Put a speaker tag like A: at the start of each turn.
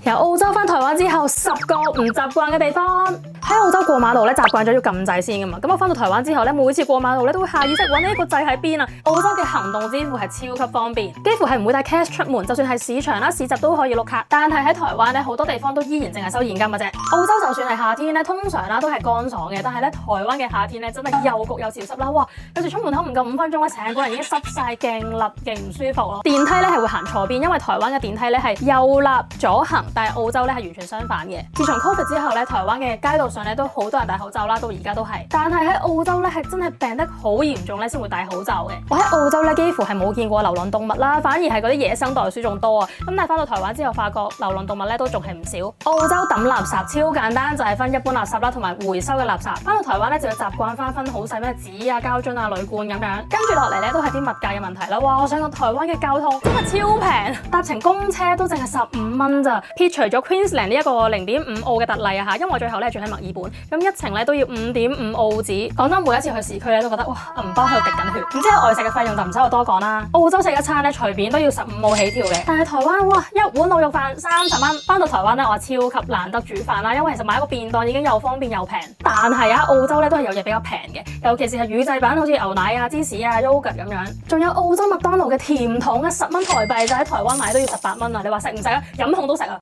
A: 由澳洲翻台灣之後，10個唔習慣嘅地方。喺澳洲過馬路咧，習慣咗要撳掣先噶嘛。咁我翻到台灣之後咧，每次過馬路咧都會下意識揾呢個掣喺邊啊。澳洲嘅行動支付係超級方便，幾乎係唔會帶 cash 出門，就算係市場啦、市集都可以碌卡。但係喺台灣咧，好多地方都依然淨係收現金嘅啫。澳洲就算係夏天咧，通常啦都係乾爽嘅，但係咧台灣嘅夏天咧真係又焗又潮濕啦。哇！有時出門口唔夠5分鐘咧，成個人已經濕晒，勁立勁唔舒服咯。電梯咧係會行錯邊，因為台灣嘅電梯咧係右立左行，但係澳洲咧係完全相反嘅。自從 Covid 之後咧，台灣嘅街道上咧都好多人戴口罩啦，到而家都係。但係喺澳洲咧係真係病得好嚴重咧先會戴口罩嘅。我喺澳洲咧幾乎係冇見過流浪動物啦，反而係嗰啲野生袋鼠仲多啊。咁但係翻到台灣之後，發覺流浪動物咧都仲係唔少。澳洲抌垃圾超簡單，就係分一般垃圾啦同埋回收嘅垃圾。翻到台灣咧就要習慣分好細咩紙啊、膠樽啊、鋁罐咁樣。跟住落嚟咧都係啲物價嘅問題啦。哇！我想講台灣嘅交通真係超平，搭程公車都淨係15蚊咋。撇除咗 Queensland 呢一個0.5澳嘅特例啊嚇，因為我最後咧住喺墨爾本，咁一程咧都要5.5澳紙。講真，每一次去市區咧都覺得哇，銀包喺度滴緊血。然之後外食嘅費用就唔使我多講啦。澳洲食一餐咧隨便都要15澳起跳嘅，但係台灣哇，一碗滷肉飯30蚊。翻到台灣咧，我超級難得煮飯啦，因為其實買一個便當已經又方便又平。但係啊，澳洲咧都係有嘢比較平嘅，尤其是係乳製品，好似牛奶啊、芝士啊、yogurt 咁樣。仲有澳洲麥當勞嘅甜筒啊，10蚊台幣就喺台灣買都要18蚊啊！你話食唔食啊？飲控都食啊！